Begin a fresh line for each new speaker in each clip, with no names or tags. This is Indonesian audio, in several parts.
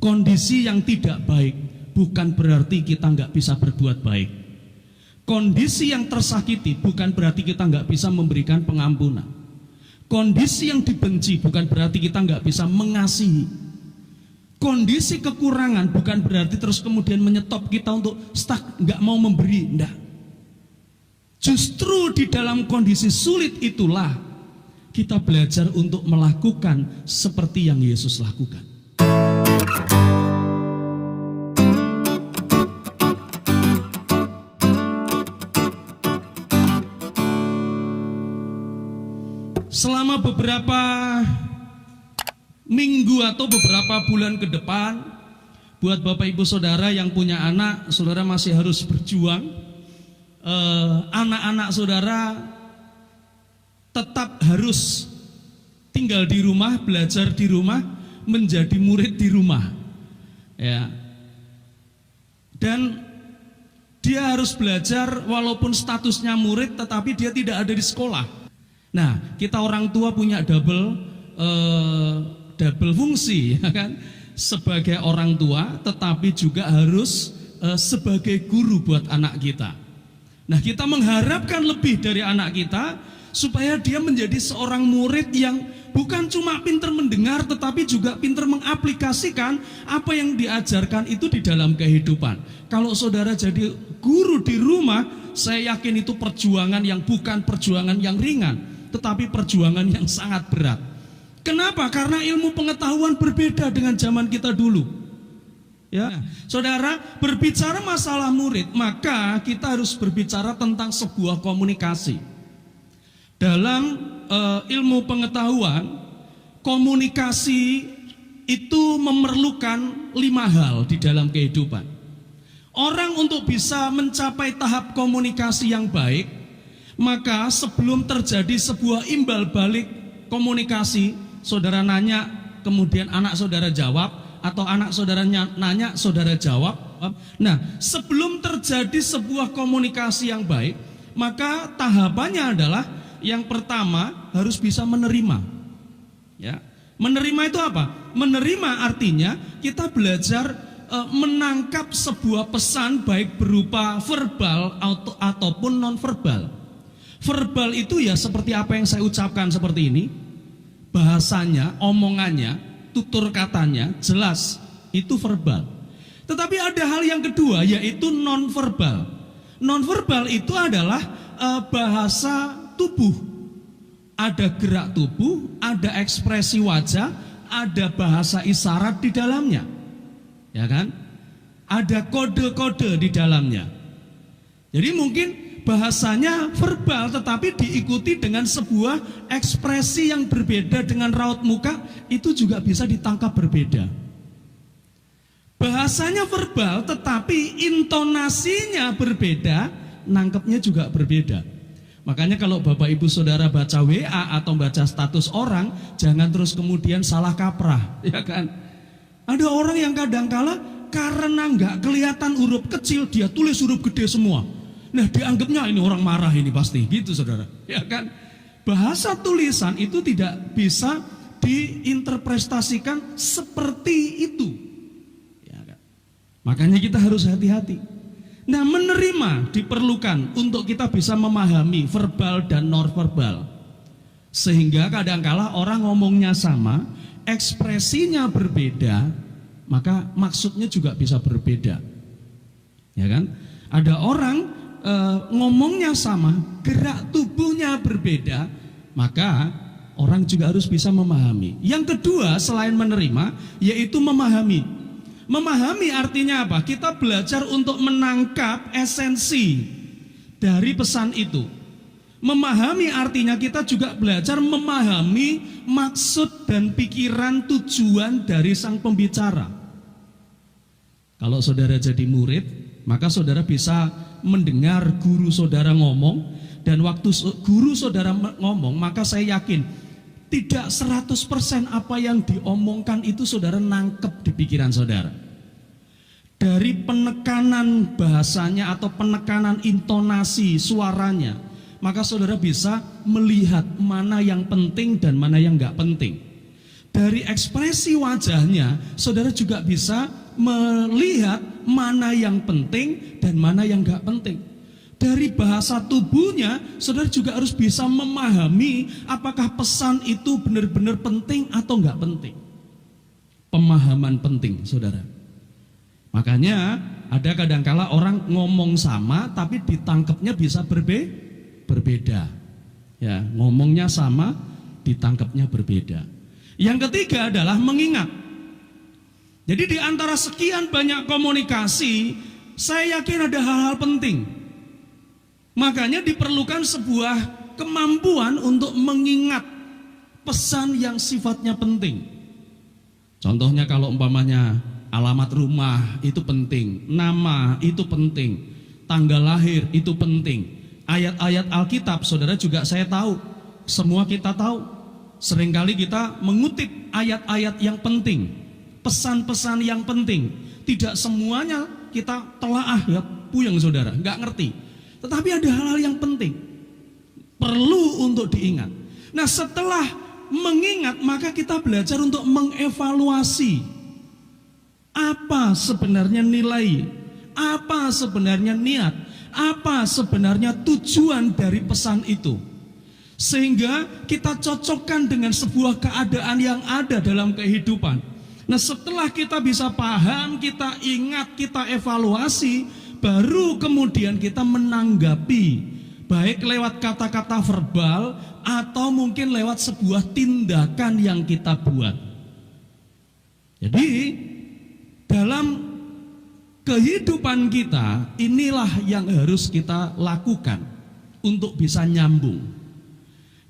Kondisi yang tidak baik bukan berarti kita nggak bisa berbuat baik. Kondisi yang tersakiti bukan berarti kita nggak bisa memberikan pengampunan. Kondisi yang dibenci bukan berarti kita nggak bisa mengasihi. Kondisi kekurangan bukan berarti terus kemudian menyetop kita untuk stuck, nggak mau memberi. Enggak. Justru di dalam kondisi sulit itulah kita belajar untuk melakukan seperti yang Yesus lakukan. Selama beberapa minggu atau beberapa bulan ke depan, buat Bapak Ibu Saudara yang punya anak, saudara masih harus berjuang. Anak-anak saudara tetap harus tinggal di rumah, belajar di rumah, menjadi murid di rumah, ya. Dan dia harus belajar walaupun statusnya murid, tetapi dia tidak ada di sekolah. Nah, kita orang tua punya double fungsi, ya kan? Sebagai orang tua, tetapi juga harus sebagai guru buat anak kita. Nah, kita mengharapkan lebih dari anak kita supaya dia menjadi seorang murid yang bukan cuma pintar mendengar, tetapi juga pintar mengaplikasikan apa yang diajarkan itu di dalam kehidupan. Kalau saudara jadi guru di rumah, saya yakin itu perjuangan yang bukan perjuangan yang ringan, tetapi perjuangan yang sangat berat. Kenapa? Karena ilmu pengetahuan berbeda dengan zaman kita dulu. Ya, saudara, berbicara masalah murid, maka kita harus berbicara tentang sebuah komunikasi. Dalam ilmu pengetahuan, komunikasi itu memerlukan 5 hal di dalam kehidupan. Orang untuk bisa mencapai tahap komunikasi yang baik, maka sebelum terjadi sebuah imbal balik komunikasi, saudara nanya, kemudian anak saudara jawab, atau anak saudaranya nanya, saudara jawab. Nah, sebelum terjadi sebuah komunikasi yang baik, maka tahapannya adalah yang pertama harus bisa menerima. Ya, menerima itu apa? Menerima artinya kita belajar menangkap sebuah pesan baik berupa verbal ataupun non-verbal. Verbal itu ya seperti apa yang saya ucapkan seperti ini, bahasanya, omongannya, tutur katanya jelas, itu verbal. Tetapi ada hal yang kedua, yaitu non-verbal. Non-verbal itu adalah bahasa tubuh. Ada gerak tubuh, ada ekspresi wajah, ada bahasa isyarat di dalamnya, ya kan? Ada kode-kode di dalamnya. Jadi mungkin bahasanya verbal, tetapi diikuti dengan sebuah ekspresi yang berbeda dengan raut muka, itu juga bisa ditangkap berbeda. Bahasanya verbal, tetapi intonasinya berbeda, nangkepnya juga berbeda. Makanya kalau Bapak Ibu Saudara baca WA atau baca status orang, jangan terus kemudian salah kaprah, ya kan? Ada orang yang kadangkala karena nggak kelihatan huruf kecil, dia tulis huruf gede semua. Nah, dianggapnya ini orang marah ini pasti, gitu saudara, ya kan? Bahasa tulisan itu tidak bisa diinterpretasikan seperti itu, ya kan? Makanya kita harus hati-hati. Nah, menerima diperlukan untuk kita bisa memahami verbal dan non-verbal, sehingga kadangkala orang ngomongnya sama, ekspresinya berbeda, maka maksudnya juga bisa berbeda, ya kan? Ada orang ngomongnya sama, gerak tubuhnya berbeda, maka orang juga harus bisa memahami. Yang kedua selain menerima, yaitu memahami. Memahami artinya apa? Kita belajar untuk menangkap esensi dari pesan itu. Memahami artinya kita juga belajar memahami maksud dan pikiran tujuan dari sang pembicara. Kalau saudara jadi murid, maka saudara bisa mendengar guru saudara ngomong, dan waktu guru saudara ngomong, maka saya yakin tidak 100% apa yang diomongkan itu saudara nangkep di pikiran saudara. Dari penekanan bahasanya atau penekanan intonasi suaranya, maka saudara bisa melihat mana yang penting dan mana yang nggak penting. Dari ekspresi wajahnya, saudara juga bisa melihat mana yang penting dan mana yang gak penting. Dari bahasa tubuhnya, saudara juga harus bisa memahami apakah pesan itu benar-benar penting atau gak penting. Pemahaman penting, saudara. Makanya ada kadangkala orang ngomong sama tapi ditangkapnya bisa berbeda. Ya, ngomongnya sama, ditangkapnya berbeda. Yang ketiga adalah mengingat. Jadi di antara sekian banyak komunikasi, saya yakin ada hal-hal penting. Makanya diperlukan sebuah kemampuan untuk mengingat pesan yang sifatnya penting. Contohnya kalau umpamanya alamat rumah itu penting, nama itu penting, tanggal lahir itu penting. Ayat-ayat Alkitab, saudara juga saya tahu, semua kita tahu. Seringkali kita mengutip ayat-ayat yang penting, pesan-pesan yang penting. Tidak semuanya kita telaah, ya puyeng saudara, nggak ngerti. Tetapi ada hal-hal yang penting, perlu untuk diingat. Nah, setelah mengingat, maka kita belajar untuk mengevaluasi apa sebenarnya nilai, apa sebenarnya niat, apa sebenarnya tujuan dari pesan itu. Sehingga kita cocokkan dengan sebuah keadaan yang ada dalam kehidupan. Nah, setelah kita bisa paham, kita ingat, kita evaluasi, baru kemudian kita menanggapi, baik lewat kata-kata verbal atau mungkin lewat sebuah tindakan yang kita buat. Jadi dalam kehidupan kita, inilah yang harus kita lakukan untuk bisa nyambung.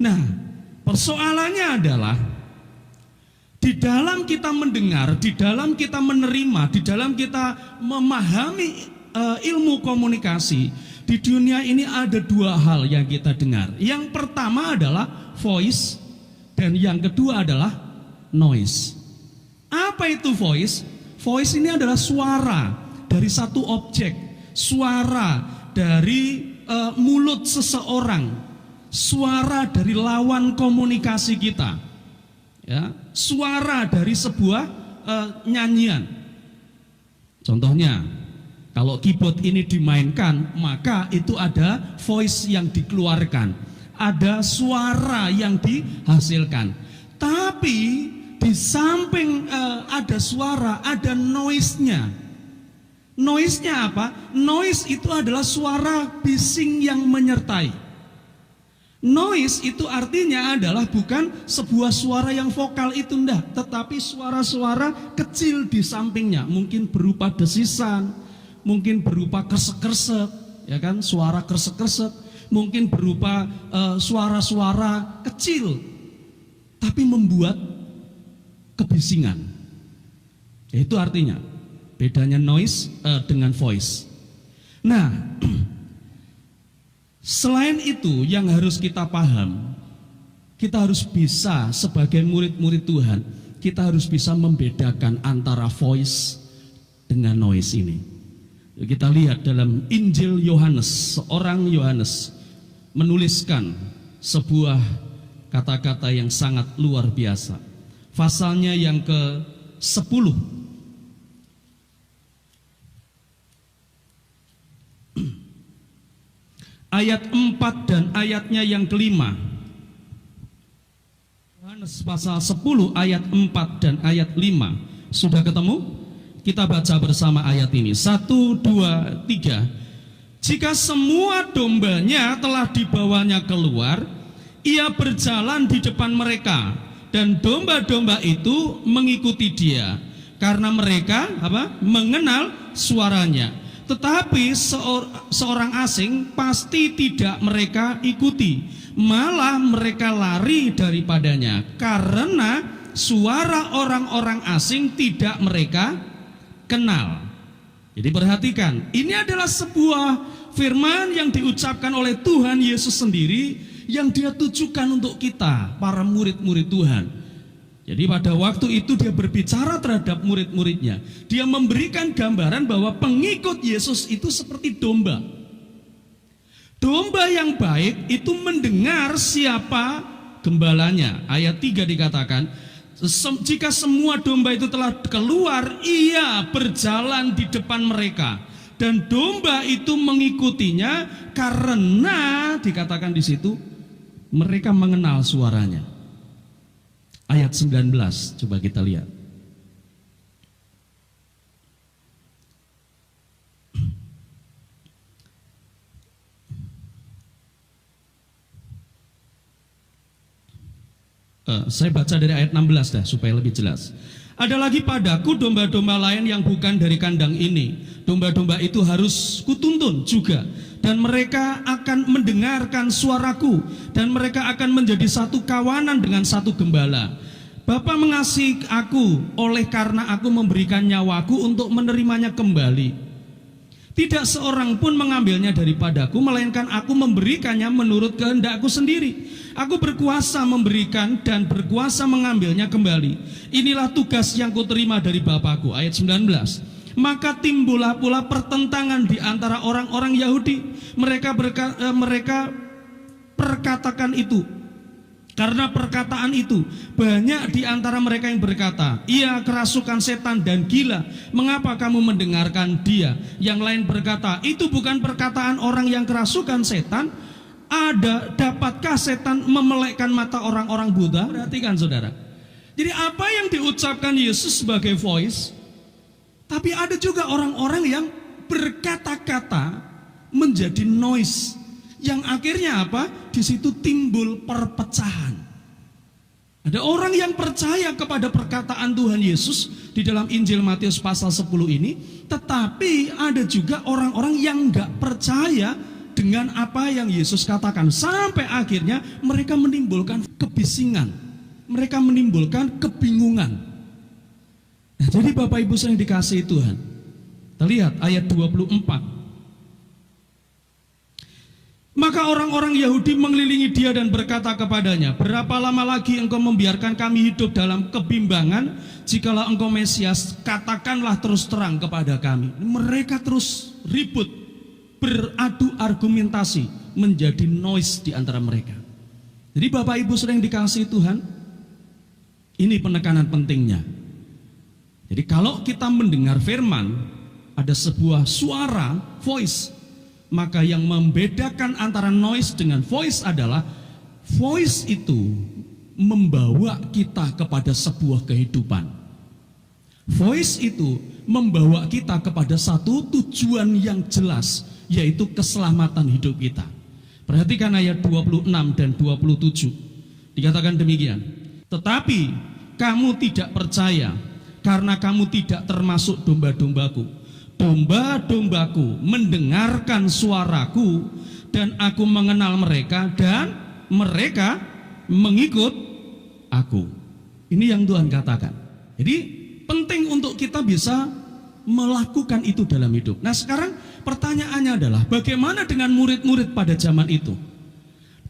Nah, persoalannya adalah di dalam kita mendengar, di dalam kita menerima, di dalam kita memahami ilmu komunikasi, di dunia ini ada dua hal yang kita dengar. Yang pertama adalah voice dan yang kedua adalah noise. Apa itu voice? Voice ini adalah suara dari satu objek, suara dari mulut seseorang, suara dari lawan komunikasi kita, ya, suara dari sebuah nyanyian. Contohnya, kalau keyboard ini dimainkan, maka itu ada voice yang dikeluarkan, ada suara yang dihasilkan. Tapi di samping ada suara, ada noise-nya. Noise-nya apa? Noise itu adalah suara bising yang menyertai. Noise itu artinya adalah bukan sebuah suara yang vokal itu enggak, tetapi suara-suara kecil di sampingnya, mungkin berupa desisan, mungkin berupa kresek-kresek, ya kan, suara kresek-kresek, mungkin berupa suara-suara kecil, tapi membuat kebisingan. Itu artinya bedanya noise dengan voice. Nah, selain itu yang harus kita paham, kita harus bisa sebagai murid-murid Tuhan, kita harus bisa membedakan antara voice dengan noise ini. Kita lihat dalam Injil Yohanes, seorang Yohanes menuliskan sebuah kata-kata yang sangat luar biasa. Pasalnya yang ke-10. Ayat 4 dan ayatnya yang kelima. Yohanes pasal 10 ayat 4 dan ayat 5. Sudah ketemu? Kita baca bersama ayat ini. 1, 2, 3. Jika semua dombanya telah dibawanya keluar, ia berjalan di depan mereka, dan domba-domba itu mengikuti dia, karena mereka mengenal suaranya. Tetapi seorang asing pasti tidak mereka ikuti, malah mereka lari daripadanya, karena suara orang-orang asing tidak mereka kenal. Jadi perhatikan, ini adalah sebuah firman yang diucapkan oleh Tuhan Yesus sendiri, yang dia tujukan untuk kita, para murid-murid Tuhan. Jadi pada waktu itu dia berbicara terhadap murid-muridnya. Dia memberikan gambaran bahwa pengikut Yesus itu seperti domba. Domba yang baik itu mendengar siapa gembalanya. Ayat 3 dikatakan, Jika semua domba itu telah keluar, ia berjalan di depan mereka, dan domba itu mengikutinya karena dikatakan di situ mereka mengenal suaranya. Ayat 19, coba kita lihat. Saya baca dari ayat 16 dah supaya lebih jelas. Ada lagi padaku domba-domba lain yang bukan dari kandang ini. Domba-domba itu harus kutuntun juga, dan mereka akan mendengarkan suaraku, dan mereka akan menjadi satu kawanan dengan satu gembala. Bapa mengasihi aku oleh karena aku memberikan nyawaku untuk menerimanya kembali. Tidak seorang pun mengambilnya daripadaku, melainkan aku memberikannya menurut kehendakku sendiri. Aku berkuasa memberikan dan berkuasa mengambilnya kembali. Inilah tugas yang kuterima dari Bapakku. Ayat 19. Maka timbullah pula pertentangan di antara orang-orang Yahudi. Mereka perkatakan itu. Karena perkataan itu, banyak di antara mereka yang berkata, ia kerasukan setan dan gila. Mengapa kamu mendengarkan dia? Yang lain berkata, itu bukan perkataan orang yang kerasukan setan. Dapatkah setan memelekkan mata orang-orang buta? Perhatikan saudara. Jadi apa yang diucapkan Yesus sebagai voice, tapi ada juga orang-orang yang berkata-kata menjadi noise, yang akhirnya apa? Di situ timbul perpecahan. Ada orang yang percaya kepada perkataan Tuhan Yesus di dalam Injil Matius pasal 10 ini, tetapi ada juga orang-orang yang enggak percaya dengan apa yang Yesus katakan, sampai akhirnya mereka menimbulkan kebisingan, mereka menimbulkan kebingungan. Nah, jadi Bapak Ibu yang dikasihi Tuhan, kita lihat ayat 24. Maka orang-orang Yahudi mengelilingi dia dan berkata kepadanya, berapa lama lagi engkau membiarkan kami hidup dalam kebimbangan? Jikalau engkau Mesias, katakanlah terus terang kepada kami. Mereka terus ribut, beradu argumentasi, menjadi noise di antara mereka. Jadi Bapak Ibu yang dikasihi Tuhan, ini penekanan pentingnya. Jadi kalau kita mendengar firman, ada sebuah suara, voice, maka yang membedakan antara noise dengan voice adalah voice itu membawa kita kepada sebuah kehidupan. Voice itu membawa kita kepada satu tujuan yang jelas, yaitu keselamatan hidup kita. Perhatikan ayat 26 dan 27. Dikatakan demikian. Tetapi kamu tidak percaya karena kamu tidak termasuk domba-dombaku. Domba-dombaku mendengarkan suaraku, dan aku mengenal mereka, dan mereka mengikut aku. Ini yang Tuhan katakan. Jadi penting untuk kita bisa melakukan itu dalam hidup. Nah sekarang pertanyaannya adalah, bagaimana dengan murid-murid pada zaman itu?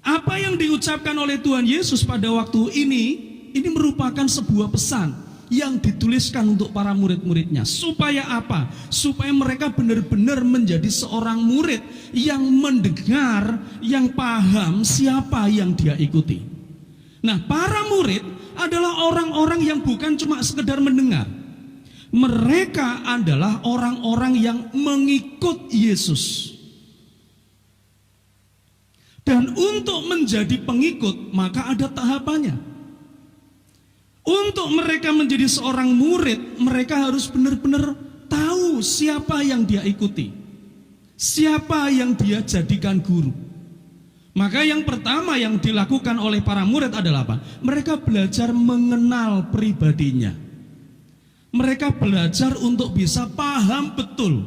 Apa yang diucapkan oleh Tuhan Yesus pada waktu ini merupakan sebuah pesan yang dituliskan untuk para murid-muridnya. Supaya apa? Supaya mereka benar-benar menjadi seorang murid yang mendengar, yang paham siapa yang dia ikuti. Nah, para murid adalah orang-orang yang bukan cuma sekedar mendengar. Mereka adalah orang-orang yang mengikut Yesus. Dan untuk menjadi pengikut, maka ada tahapannya. Untuk mereka menjadi seorang murid, mereka harus benar-benar tahu siapa yang dia ikuti, siapa yang dia jadikan guru. Maka yang pertama yang dilakukan oleh para murid adalah apa? Mereka belajar mengenal pribadinya. Mereka belajar untuk bisa paham betul,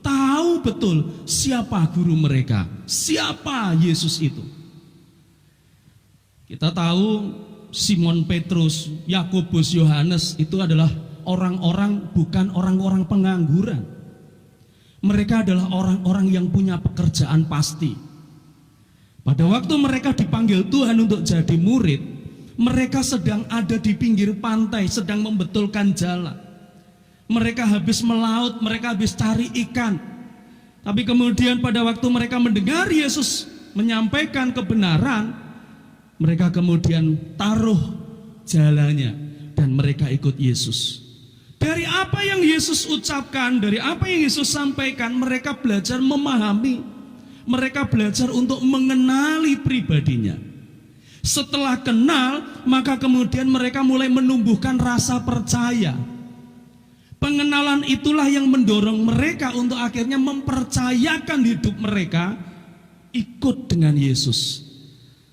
tahu betul siapa guru mereka, siapa Yesus itu. Kita tahu Simon Petrus, Yakobus, Yohanes itu adalah orang-orang, bukan orang-orang pengangguran. Mereka adalah orang-orang yang punya pekerjaan pasti. Pada waktu mereka dipanggil Tuhan untuk jadi murid, mereka sedang ada di pinggir pantai, sedang membetulkan jala. Mereka habis melaut, mereka habis cari ikan. Tapi kemudian pada waktu mereka mendengar Yesus menyampaikan kebenaran, mereka kemudian taruh jalannya dan mereka ikut Yesus. Dari apa yang Yesus ucapkan, dari apa yang Yesus sampaikan, mereka belajar memahami, mereka belajar untuk mengenali pribadinya. Setelah kenal, maka kemudian mereka mulai menumbuhkan rasa percaya. Pengenalan itulah yang mendorong mereka untuk akhirnya mempercayakan hidup mereka ikut dengan Yesus.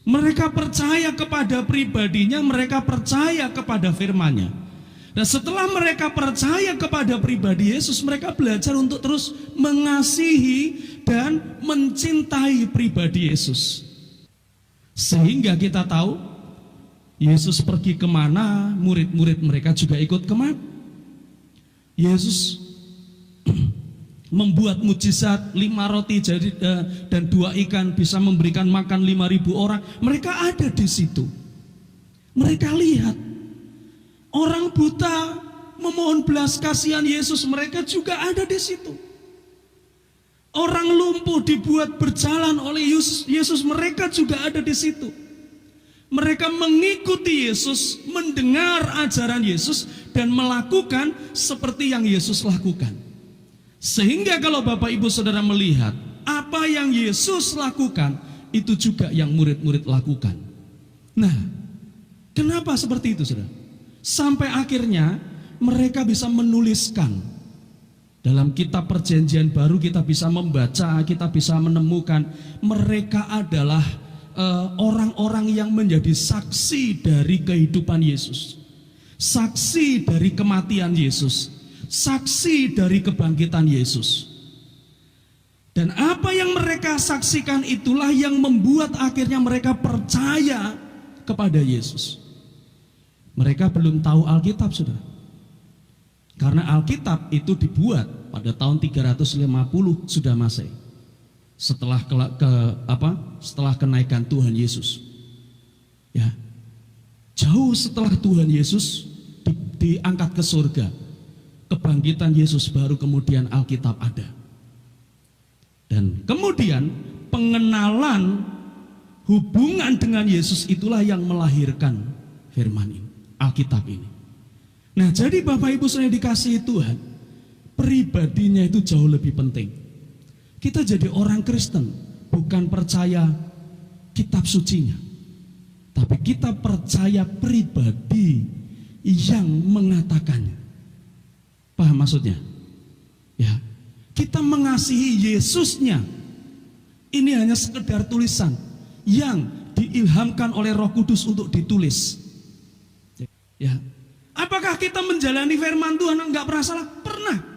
Mereka percaya kepada pribadinya, mereka percaya kepada firman-Nya. Dan setelah mereka percaya kepada pribadi Yesus, mereka belajar untuk terus mengasihi dan mencintai pribadi Yesus. Sehingga kita tahu Yesus pergi kemana, murid-murid mereka juga ikut kemana. Yesus membuat mujizat 5 roti dan 2 ikan bisa memberikan makan 5.000 orang. Mereka ada di situ. Mereka lihat orang buta memohon belas kasihan Yesus, mereka juga ada di situ. Orang lumpuh dibuat berjalan oleh Yesus, mereka juga ada di situ. Mereka mengikuti Yesus, mendengar ajaran Yesus, dan melakukan seperti yang Yesus lakukan. Sehingga kalau Bapak Ibu Saudara melihat apa yang Yesus lakukan, itu juga yang murid-murid lakukan. Nah, kenapa seperti itu, Saudara? Sampai akhirnya mereka bisa menuliskan. Dalam kitab Perjanjian Baru kita bisa membaca, kita bisa menemukan mereka adalah orang-orang yang menjadi saksi dari kehidupan Yesus, saksi dari kematian Yesus, saksi dari kebangkitan Yesus. Dan apa yang mereka saksikan itulah yang membuat akhirnya mereka percaya kepada Yesus. Mereka belum tahu Alkitab, Saudara. Karena Alkitab itu dibuat pada tahun 350 sudah Masehi. Setelah setelah kenaikan Tuhan Yesus. Ya. Jauh setelah Tuhan Yesus diangkat ke surga, kebangkitan Yesus baru kemudian Alkitab ada. Dan kemudian pengenalan hubungan dengan Yesus itulah yang melahirkan firman ini, Alkitab ini. Nah, jadi Bapak Ibu saya dikasihi Tuhan, pribadinya itu jauh lebih penting. Kita jadi orang Kristen bukan percaya kitab sucinya, tapi kita percaya pribadi yang mengatakannya. Paham maksudnya? Ya, kita mengasihi Yesusnya. Ini hanya sekedar tulisan yang diilhamkan oleh Roh Kudus untuk ditulis. Ya, apakah kita menjalani firman Tuhan enggak pernah salah? Pernah.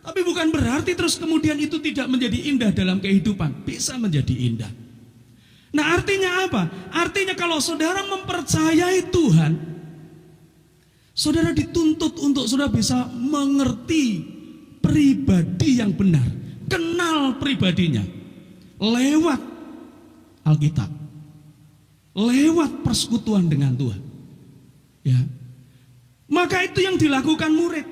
Tapi bukan berarti terus kemudian itu tidak menjadi indah dalam kehidupan. Bisa menjadi indah. Nah, artinya apa? Artinya kalau saudara mempercayai Tuhan, saudara dituntut untuk saudara bisa mengerti pribadi yang benar. Kenal pribadinya lewat Alkitab, lewat persekutuan dengan Tuhan. Ya. Maka itu yang dilakukan murid.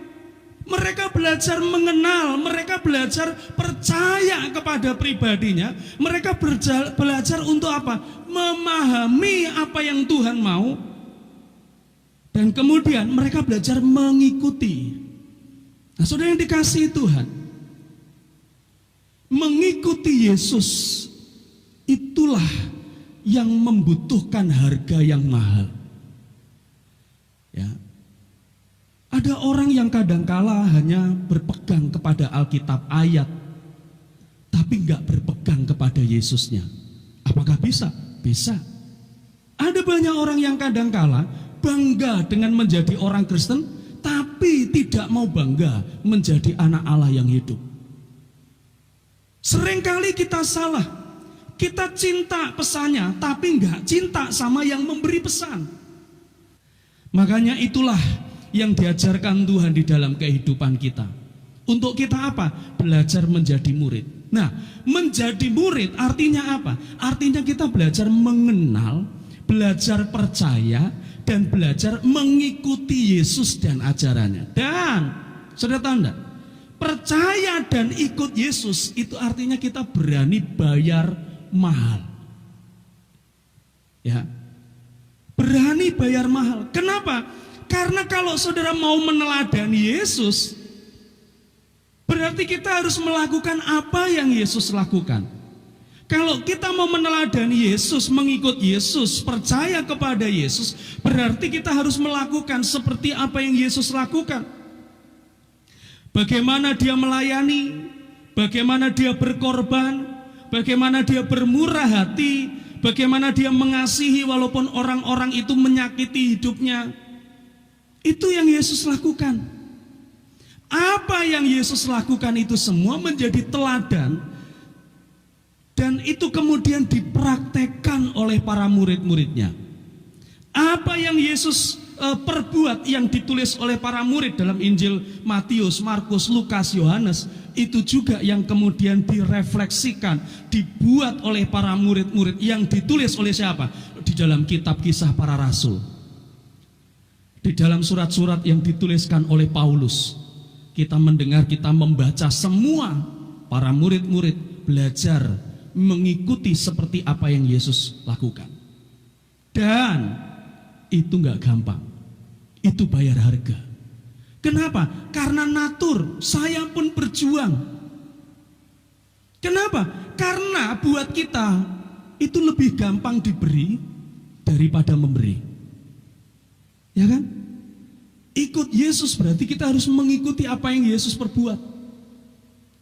Mereka belajar mengenal, mereka belajar percaya kepada pribadinya. Mereka belajar untuk apa? Memahami apa yang Tuhan mau. Dan kemudian mereka belajar mengikuti. Nah, saudara yang dikasihi Tuhan, mengikuti Yesus itulah yang membutuhkan harga yang mahal. Ya. Ada orang yang kadangkala hanya berpegang kepada Alkitab ayat, tapi enggak berpegang kepada Yesusnya. Apakah bisa? Bisa. Ada banyak orang yang kadangkala bangga dengan menjadi orang Kristen, tapi tidak mau bangga menjadi anak Allah yang hidup. Seringkali kita salah. Kita cinta pesannya, tapi enggak cinta sama yang memberi pesan. Makanya itulah yang diajarkan Tuhan di dalam kehidupan kita. Untuk kita apa? Belajar menjadi murid. Nah, menjadi murid artinya apa? Artinya kita belajar mengenal, belajar percaya, dan belajar mengikuti Yesus dan ajarannya. Dan, saudara tahu enggak? Percaya dan ikut Yesus itu artinya kita berani bayar mahal. Ya, berani bayar mahal. Kenapa? Karena kalau saudara mau meneladani Yesus, berarti kita harus melakukan apa yang Yesus lakukan. Kalau kita mau meneladani Yesus, mengikut Yesus, percaya kepada Yesus, berarti kita harus melakukan seperti apa yang Yesus lakukan. Bagaimana dia melayani, bagaimana dia berkorban, bagaimana dia bermurah hati, bagaimana dia mengasihi walaupun orang-orang itu menyakiti hidupnya. Itu yang Yesus lakukan. Apa yang Yesus lakukan itu semua menjadi teladan, dan itu kemudian dipraktekkan oleh para murid-muridnya. Apa yang Yesus perbuat yang ditulis oleh para murid dalam Injil Matius, Markus, Lukas, Yohanes, itu juga yang kemudian direfleksikan, dibuat oleh para murid-murid, yang ditulis oleh siapa? Di dalam kitab Kisah Para Rasul, di dalam surat-surat yang dituliskan oleh Paulus. Kita mendengar, kita membaca, semua para murid-murid belajar mengikuti seperti apa yang Yesus lakukan. Dan itu gak gampang, itu bayar harga. Kenapa? Karena natur, saya pun berjuang. Kenapa? Karena buat kita itu lebih gampang diberi daripada memberi. Ya kan? Ikut Yesus berarti kita harus mengikuti apa yang Yesus perbuat.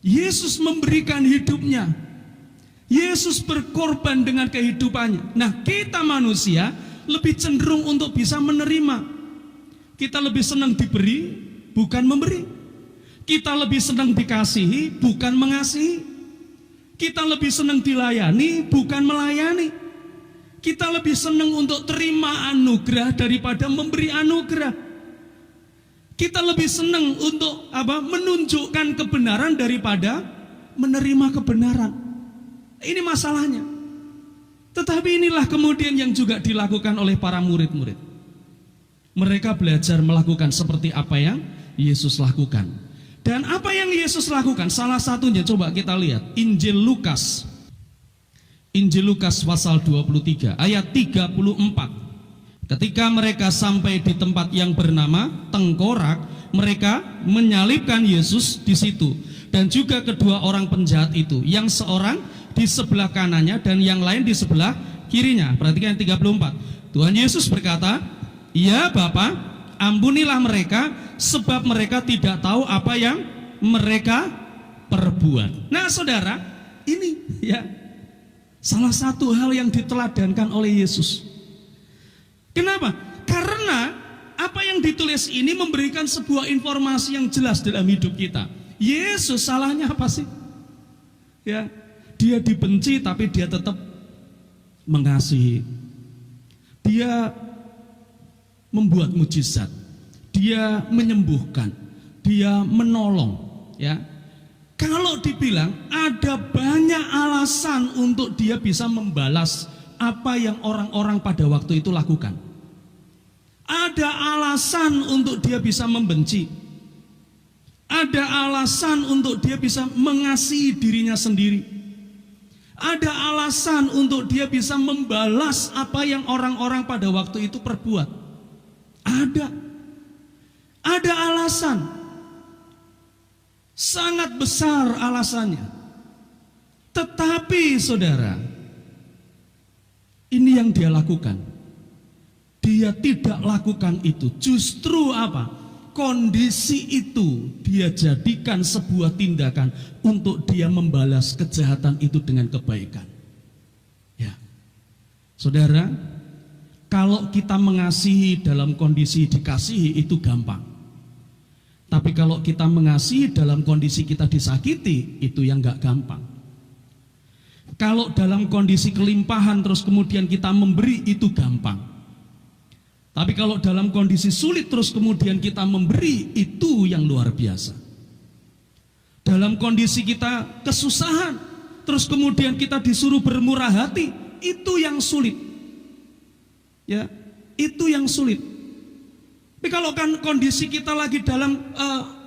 Yesus memberikan hidupnya, Yesus berkorban dengan kehidupannya. Nah, kita manusia lebih cenderung untuk bisa menerima. Kita lebih senang diberi, bukan memberi. Kita lebih senang dikasihi, bukan mengasihi. Kita lebih senang dilayani, bukan melayani. Kita lebih senang untuk terima anugerah daripada memberi anugerah. Kita lebih senang untuk menunjukkan kebenaran daripada menerima kebenaran. Ini masalahnya. Tetapi inilah kemudian yang juga dilakukan oleh para murid-murid. Mereka belajar melakukan seperti apa yang Yesus lakukan. Dan apa yang Yesus lakukan? Salah satunya coba kita lihat Injil Lukas. Injil Lukas pasal 23 ayat 34. Ketika mereka sampai di tempat yang bernama Tengkorak, mereka menyalibkan Yesus di situ, dan juga kedua orang penjahat itu, yang seorang di sebelah kanannya dan yang lain di sebelah kirinya. Perhatikan 34. Tuhan Yesus berkata, "Ya Bapa, ampunilah mereka, sebab mereka tidak tahu apa yang mereka perbuat." Nah, saudara, ini ya salah satu hal yang diteladankan oleh Yesus. Kenapa? Karena apa yang ditulis ini memberikan sebuah informasi yang jelas dalam hidup kita. Yesus salahnya apa sih? Ya, dia dibenci tapi dia tetap mengasihi. Dia membuat mujizat. Dia menyembuhkan. Dia menolong. Ya, kalau dibilang ada banyak alasan untuk dia bisa membalas apa yang orang-orang pada waktu itu lakukan. Ada alasan untuk dia bisa membenci. Ada alasan untuk dia bisa mengasihi dirinya sendiri. Ada alasan untuk dia bisa membalas apa yang orang-orang pada waktu itu perbuat. Ada alasan. Sangat besar alasannya. Tetapi saudara, ini yang dia lakukan. Dia tidak lakukan itu. Justru apa? Kondisi itu dia jadikan sebuah tindakan untuk dia membalas kejahatan itu dengan kebaikan. Ya, saudara, kalau kita mengasihi dalam kondisi dikasihi itu gampang. Tapi kalau kita mengasihi dalam kondisi kita disakiti, itu yang gak gampang. Kalau dalam kondisi kelimpahan terus kemudian kita memberi, itu gampang. Tapi kalau dalam kondisi sulit terus kemudian kita memberi, itu yang luar biasa. Dalam kondisi kita kesusahan terus kemudian kita disuruh bermurah hati, itu yang sulit. Ya, itu yang sulit. Tapi kalau kan kondisi kita lagi dalam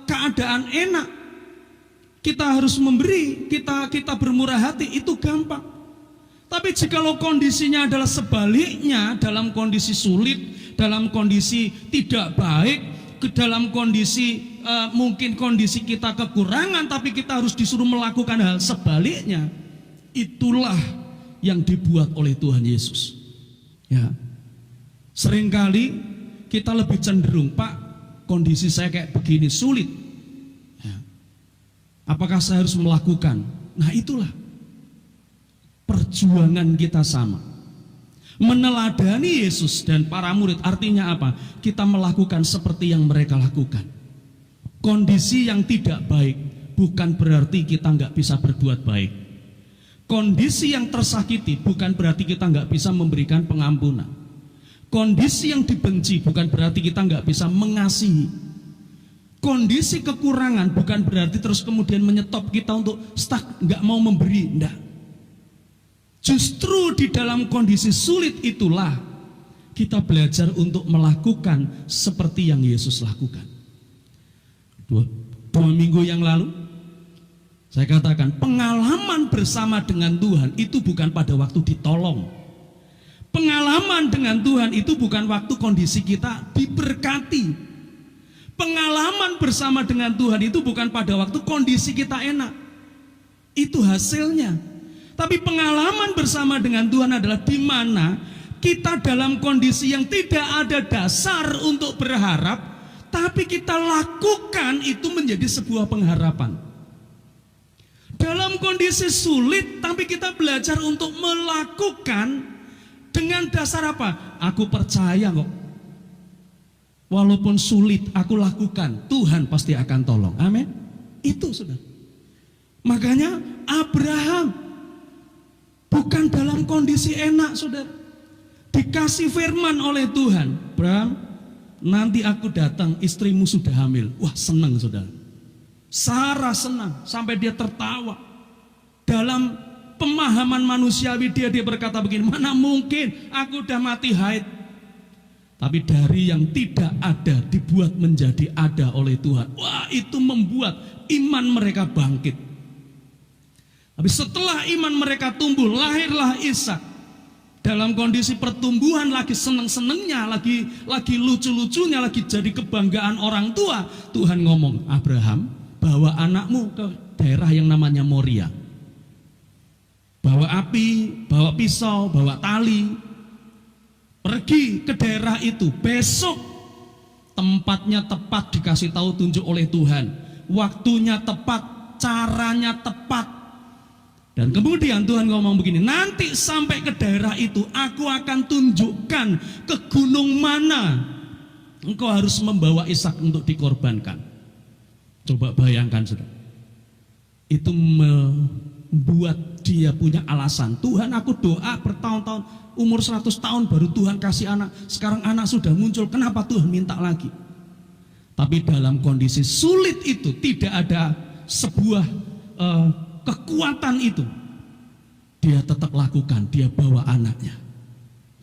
keadaan enak, kita harus memberi, kita bermurah hati, itu gampang. Tapi jikalau kondisinya adalah sebaliknya, dalam kondisi sulit, dalam kondisi tidak baik, dalam kondisi mungkin kondisi kita kekurangan, tapi kita harus disuruh melakukan hal sebaliknya. Itulah yang dibuat oleh Tuhan Yesus. Ya, seringkali kita lebih cenderung, Pak, kondisi saya kayak begini sulit. Ya. Apakah saya harus melakukan? Nah, itulah perjuangan kita sama. Meneladani Yesus dan para murid artinya apa? Kita melakukan seperti yang mereka lakukan. Kondisi yang tidak baik bukan berarti kita nggak bisa berbuat baik. Kondisi yang tersakiti bukan berarti kita nggak bisa memberikan pengampunan. Kondisi yang dibenci bukan berarti kita nggak bisa mengasihi. Kondisi kekurangan bukan berarti terus kemudian menyetop kita untuk stuck, nggak mau memberi. Enggak. Justru di dalam kondisi sulit itulah kita belajar untuk melakukan seperti yang Yesus lakukan. Dua minggu yang lalu saya katakan pengalaman bersama dengan Tuhan itu bukan pada waktu ditolong. Pengalaman dengan Tuhan itu bukan waktu kondisi kita diberkati. Pengalaman bersama dengan Tuhan itu bukan pada waktu kondisi kita enak. Itu hasilnya. Tapi pengalaman bersama dengan Tuhan adalah di mana kita dalam kondisi yang tidak ada dasar untuk berharap, tapi kita lakukan itu menjadi sebuah pengharapan. Dalam kondisi sulit, tapi kita belajar untuk melakukan dengan dasar apa? Aku percaya kok. Walaupun sulit, aku lakukan. Tuhan pasti akan tolong. Amin. Itu sudah. Makanya Abraham bukan dalam kondisi enak, saudara. Dikasih firman oleh Tuhan, Abraham, nanti aku datang, istrimu sudah hamil. Wah, senang, saudara. Sarah senang sampai dia tertawa. Dalam pemahaman manusiawi dia berkata begini, mana mungkin aku udah mati haid. Tapi dari yang tidak ada dibuat menjadi ada oleh Tuhan. Wah, itu membuat iman mereka bangkit. Tapi setelah iman mereka tumbuh, lahirlah Ishak. Dalam kondisi pertumbuhan lagi seneng-senengnya, lagi lucu-lucunya, lagi jadi kebanggaan orang tua. Tuhan ngomong, Abraham, bawa anakmu ke daerah yang namanya Moria. Bawa api, bawa pisau, bawa tali. Pergi ke daerah itu. Besok tempatnya tepat dikasih tahu tunjuk oleh Tuhan. Waktunya tepat, caranya tepat. Dan kemudian Tuhan ngomong begini, nanti sampai ke daerah itu aku akan tunjukkan ke gunung mana engkau harus membawa Ishak untuk dikorbankan. Coba bayangkan, saudara. Itu membuat dia punya alasan. Tuhan, aku doa bertahun-tahun, umur 100 tahun baru Tuhan kasih anak. Sekarang anak sudah muncul, kenapa Tuhan minta lagi? Tapi dalam kondisi sulit itu tidak ada sebuah kekuatan itu. Dia tetap lakukan, dia bawa anaknya.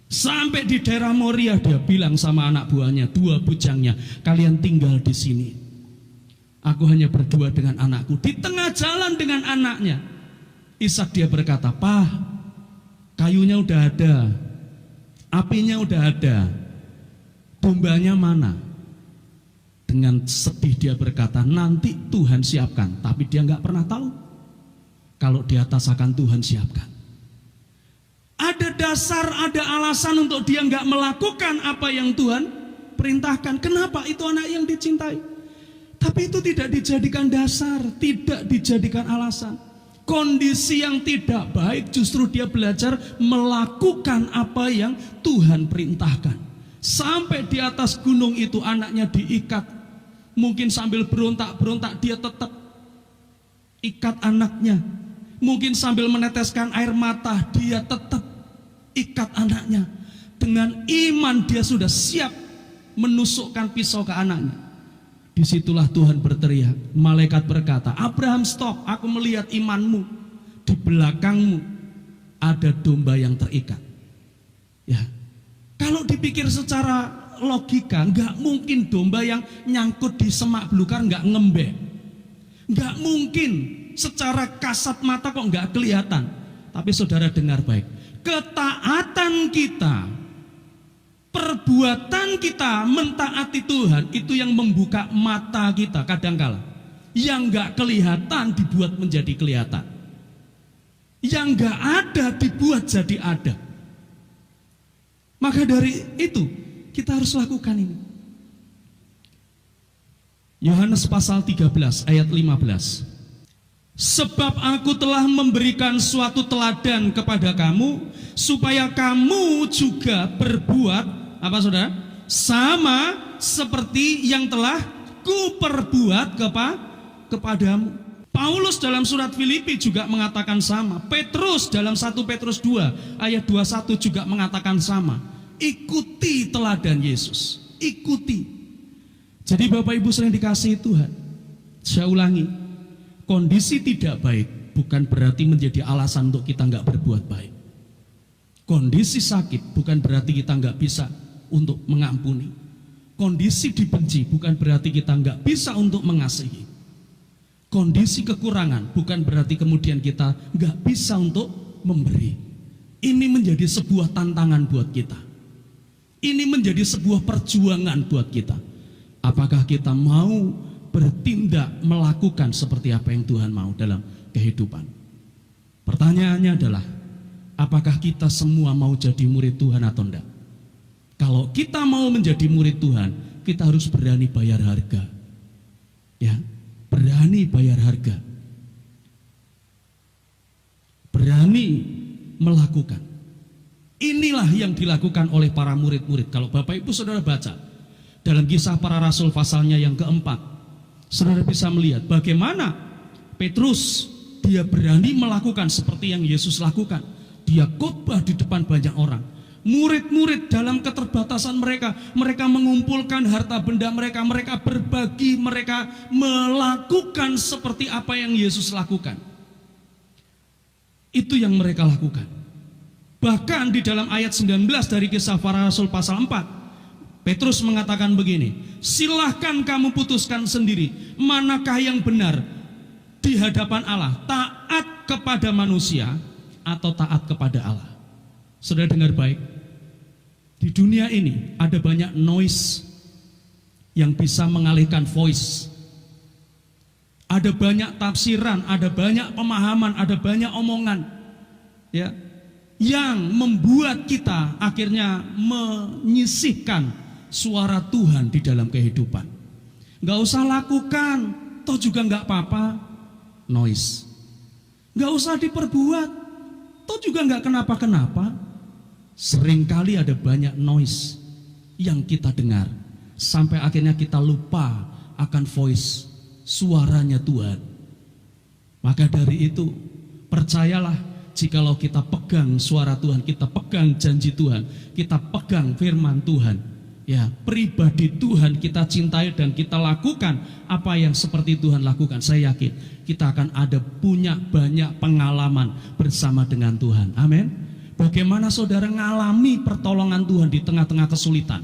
Sampai di daerah Moria dia bilang sama anak buahnya, 2 bujangnya, kalian tinggal di sini. Aku hanya berdua dengan anakku. Di tengah jalan dengan anaknya, Ishak dia berkata, "Pak, kayunya udah ada, apinya udah ada, dombanya mana?" Dengan sedih dia berkata, "Nanti Tuhan siapkan." Tapi dia nggak pernah tahu kalau di atas akan Tuhan siapkan. Ada dasar, ada alasan untuk dia nggak melakukan apa yang Tuhan perintahkan. Kenapa? Itu anak yang dicintai. Tapi itu tidak dijadikan dasar, tidak dijadikan alasan. Kondisi yang tidak baik justru dia belajar melakukan apa yang Tuhan perintahkan. Sampai di atas gunung itu anaknya diikat. Mungkin sambil berontak-berontak dia tetap ikat anaknya. Mungkin sambil meneteskan air mata dia tetap ikat anaknya. Dengan iman dia sudah siap menusukkan pisau ke anaknya. Disitulah Tuhan berteriak, malaikat berkata, "Abraham, stop, aku melihat imanmu. Di belakangmu ada domba yang terikat." Ya, kalau dipikir secara logika, nggak mungkin domba yang nyangkut di semak belukar nggak ngembek. Nggak mungkin, secara kasat mata kok nggak kelihatan. Tapi saudara dengar baik, ketaatan kita Perbuatan kita mentaati Tuhan itu yang membuka mata kita kadangkala. Yang gak kelihatan dibuat menjadi kelihatan. Yang gak ada dibuat jadi ada. Maka dari itu kita harus lakukan ini. Yohanes pasal 13 ayat 15. Sebab aku telah memberikan suatu teladan kepada kamu, supaya kamu juga berbuat, apa saudara? Sama seperti yang telah kuperbuat kepadamu. Paulus dalam surat Filipi juga mengatakan sama. Petrus dalam 1 Petrus 2 ayat 21 juga mengatakan sama. Ikuti teladan Yesus. Ikuti. Jadi Bapak Ibu sering dikasihi Tuhan, saya ulangi, kondisi tidak baik bukan berarti menjadi alasan untuk kita nggak berbuat baik. Kondisi sakit bukan berarti kita nggak bisa untuk mengampuni. Kondisi dibenci bukan berarti kita nggak bisa untuk mengasihi. Kondisi kekurangan bukan berarti kemudian kita nggak bisa untuk memberi. Ini menjadi sebuah tantangan buat kita. Ini menjadi sebuah perjuangan buat kita. Apakah kita mau bertindak melakukan seperti apa yang Tuhan mau dalam kehidupan? Pertanyaannya adalah, apakah kita semua mau jadi murid Tuhan atau enggak? Kalau kita mau menjadi murid Tuhan, kita harus berani bayar harga. Ya, berani bayar harga. Berani melakukan. Inilah yang dilakukan oleh para murid-murid. Kalau Bapak Ibu Saudara baca dalam Kisah Para Rasul pasalnya yang keempat, saudara bisa melihat bagaimana Petrus, dia berani melakukan seperti yang Yesus lakukan. Dia khotbah di depan banyak orang. Murid-murid dalam keterbatasan mereka, mereka mengumpulkan harta benda mereka, mereka berbagi, mereka melakukan seperti apa yang Yesus lakukan. Itu yang mereka lakukan. Bahkan di dalam ayat 19 dari Kisah Para Rasul pasal 4, Petrus mengatakan begini, silahkan kamu putuskan sendiri, manakah yang benar di hadapan Allah, taat kepada manusia atau taat kepada Allah. Saudara dengar baik, di dunia ini ada banyak noise yang bisa mengalihkan voice. Ada banyak tafsiran, ada banyak pemahaman, ada banyak omongan, ya, yang membuat kita akhirnya menyisihkan suara Tuhan di dalam kehidupan. Gak usah lakukan, toh juga gak apa-apa. Noise. Gak usah diperbuat, toh juga gak kenapa-kenapa. Seringkali ada banyak noise yang kita dengar, sampai akhirnya kita lupa akan voice, suaranya Tuhan. Maka dari itu, percayalah, jikalau kita pegang suara Tuhan, kita pegang janji Tuhan, kita pegang firman Tuhan, ya, pribadi Tuhan kita cintai dan kita lakukan apa yang seperti Tuhan lakukan, saya yakin kita akan ada punya banyak pengalaman bersama dengan Tuhan. Amin. Bagaimana saudara mengalami pertolongan Tuhan di tengah-tengah kesulitan,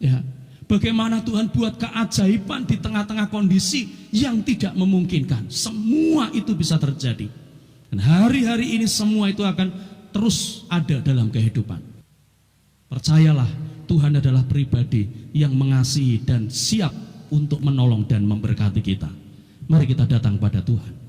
ya, bagaimana Tuhan buat keajaiban di tengah-tengah kondisi yang tidak memungkinkan. Semua itu bisa terjadi, dan hari-hari ini semua itu akan terus ada dalam kehidupan. Percayalah, Tuhan adalah pribadi yang mengasihi dan siap untuk menolong dan memberkati kita. Mari kita datang pada Tuhan.